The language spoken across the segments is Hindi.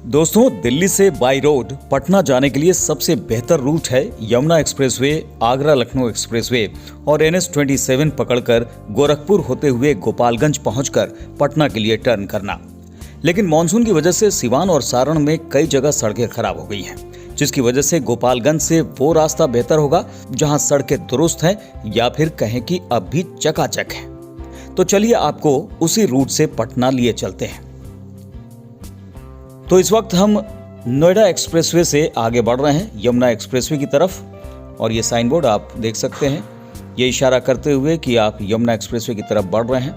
दोस्तों, दिल्ली से बाई रोड पटना जाने के लिए सबसे बेहतर रूट है यमुना एक्सप्रेसवे, आगरा लखनऊ एक्सप्रेसवे और NH-27 पकड़कर गोरखपुर होते हुए गोपालगंज पहुंचकर पटना के लिए टर्न करना। लेकिन मानसून की वजह से सिवान और सारण में कई जगह सड़कें खराब हो गई हैं, जिसकी वजह से गोपालगंज से वो रास्ता बेहतर होगा जहां सड़कें दुरुस्त हैं या फिर कहें कि अब भी चकाचक है। तो चलिए आपको उसी रूट से पटना लिए चलते हैं। तो इस वक्त हम नोएडा एक्सप्रेसवे से आगे बढ़ रहे हैं यमुना एक्सप्रेसवे की तरफ और ये साइन बोर्ड आप देख सकते हैं, ये इशारा करते हुए कि आप यमुना एक्सप्रेसवे की तरफ बढ़ रहे हैं।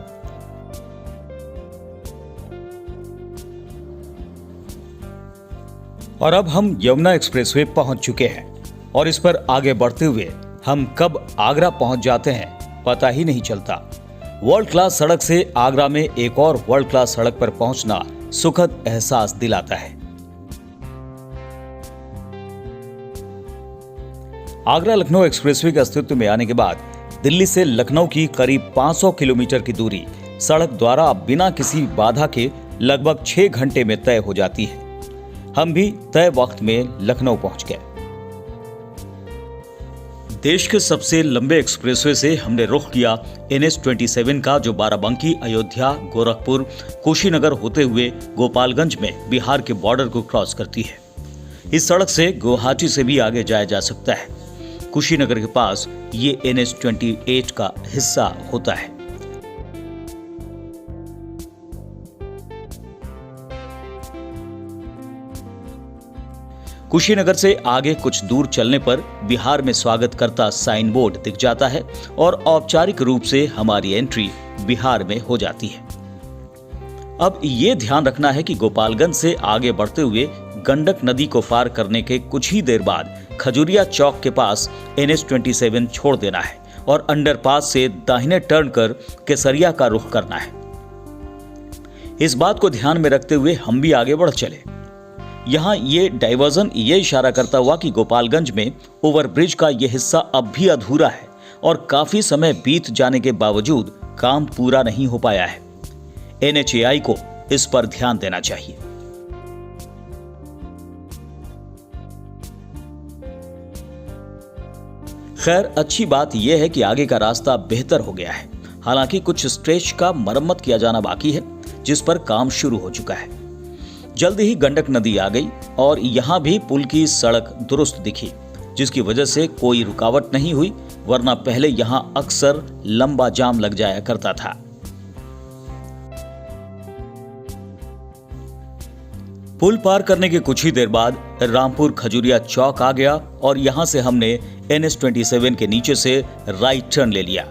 और अब हम यमुना एक्सप्रेसवे पहुंच चुके हैं और इस पर आगे बढ़ते हुए हम कब आगरा पहुंच जाते हैं पता ही नहीं चलता। वर्ल्ड क्लास सड़क से आगरा में एक और वर्ल्ड क्लास सड़क पर पहुंचना सुखद एहसास दिलाता है। आगरा लखनऊ एक्सप्रेसवे के अस्तित्व में आने के बाद दिल्ली से लखनऊ की करीब 500 किलोमीटर की दूरी सड़क द्वारा बिना किसी बाधा के लगभग 6 घंटे में तय हो जाती है। हम भी तय वक्त में लखनऊ पहुंच गए। देश के सबसे लंबे एक्सप्रेसवे से हमने रुख किया NH-27 का, जो बाराबंकी, अयोध्या, गोरखपुर, कुशीनगर होते हुए गोपालगंज में बिहार के बॉर्डर को क्रॉस करती है। इस सड़क से गुवाहाटी से भी आगे जाया जा सकता है। कुशीनगर के पास ये NH-28 का हिस्सा होता है। कुशीनगर से आगे कुछ दूर चलने पर बिहार में स्वागत करता साइन बोर्ड दिख जाता है और औपचारिक रूप से हमारी एंट्री बिहार में हो जाती है। अब ये ध्यान रखना है कि गोपालगंज से आगे बढ़ते हुए गंडक नदी को पार करने के कुछ ही देर बाद खजुरिया चौक के पास NH-27 छोड़ देना है और अंडरपास से दाहिने टर्न कर केसरिया का रुख करना है। इस बात को ध्यान में रखते हुए हम भी आगे बढ़ चले। यहाँ ये डाइवर्जन ये इशारा करता हुआ कि गोपालगंज में ओवरब्रिज का यह हिस्सा अब भी अधूरा है और काफी समय बीत जाने के बावजूद काम पूरा नहीं हो पाया है। NHAI को इस पर ध्यान देना चाहिए। खैर, अच्छी बात यह है कि आगे का रास्ता बेहतर हो गया है। हालांकि कुछ स्ट्रेच का मरम्मत किया जाना बाकी है, जिस पर काम शुरू हो चुका है। जल्द ही गंडक नदी आ गई और यहाँ भी पुल की सड़क दुरुस्त दिखी, जिसकी वजह से कोई रुकावट नहीं हुई, वरना पहले यहाँ अक्सर लंबा जाम लग जाया करता था। पुल पार करने के कुछ ही देर बाद रामपुर खजुरिया चौक आ गया और यहाँ से हमने NH-27 के नीचे से राइट टर्न ले लिया।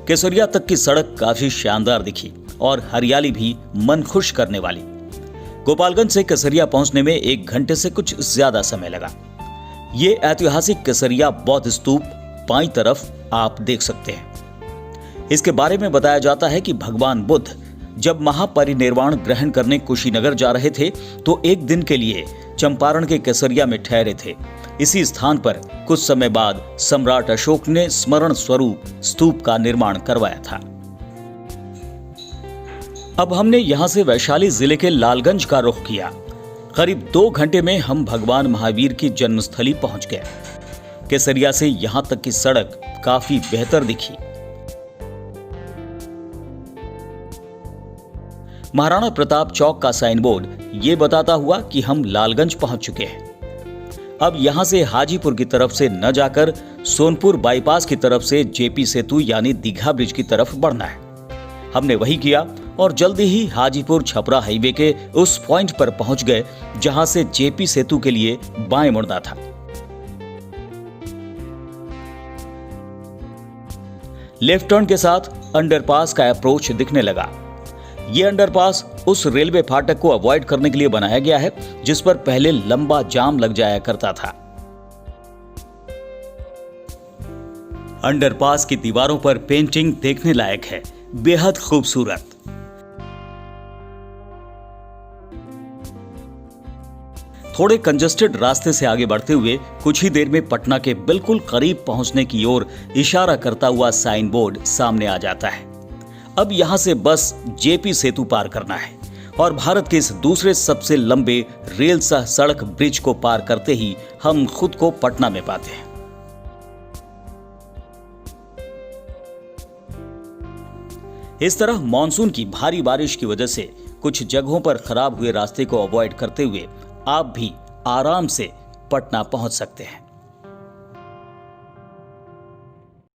केसरिया तक की सड़क काफी शानदार दिखी और हरियाली भी मन खुश करने वाली। गोपालगंज से केसरिया पहुंचने में 1 घंटे से कुछ ज्यादा समय लगा। ये ऐतिहासिक केसरिया बौद्ध स्तूप बाईं तरफ आप देख सकते हैं। इसके बारे में बताया जाता है कि भगवान बुद्ध जब महापरिनिर्वाण ग्रहण करने कुशीनगर जा रहे थे तो एक दिन के लिए चंपारण के केसरिया में ठहरे थे। इसी स्थान पर कुछ समय बाद सम्राट अशोक ने स्मरण स्वरूप स्तूप का निर्माण करवाया था। अब हमने यहां से वैशाली जिले के लालगंज का रुख किया। करीब 2 घंटे में हम भगवान महावीर की जन्मस्थली पहुंच गए। केसरिया से यहां तक की सड़क काफी बेहतर दिखी। महाराणा प्रताप चौक का साइन बोर्ड ये बताता हुआ कि हम लालगंज पहुंच चुके हैं। अब यहां से हाजीपुर की तरफ से न जाकर सोनपुर बाईपास की तरफ से JP सेतु यानी दीघा ब्रिज की तरफ बढ़ना है। हमने वही किया और जल्दी ही हाजीपुर छपरा हाईवे के उस पॉइंट पर पहुंच गए जहां से JP सेतु के लिए बाएं मुड़ना था। लेफ्ट टर्न के साथ अंडरपास का अप्रोच दिखने लगा। यह अंडरपास उस रेलवे फाटक को अवॉइड करने के लिए बनाया गया है जिस पर पहले लंबा जाम लग जाया करता था। अंडरपास की दीवारों पर पेंटिंग देखने लायक है, बेहद खूबसूरत। थोड़े कंजस्टेड रास्ते से आगे बढ़ते हुए कुछ ही देर में पटना के बिल्कुल करीब पहुंचने की ओर इशारा करता हुआ साइन बोर्ड सामने आ जाता है। अब यहां से बस JP सेतु पार करना है और भारत के इस दूसरे सबसे लंबे रेल सह सड़क ब्रिज को पार करते ही हम खुद को पटना में पाते हैं। इस तरह मॉनसून की भारी बारिश की वजह से कुछ जगहों पर खराब हुए रास्ते को अवॉइड करते हुए आप भी आराम से पटना पहुंच सकते हैं।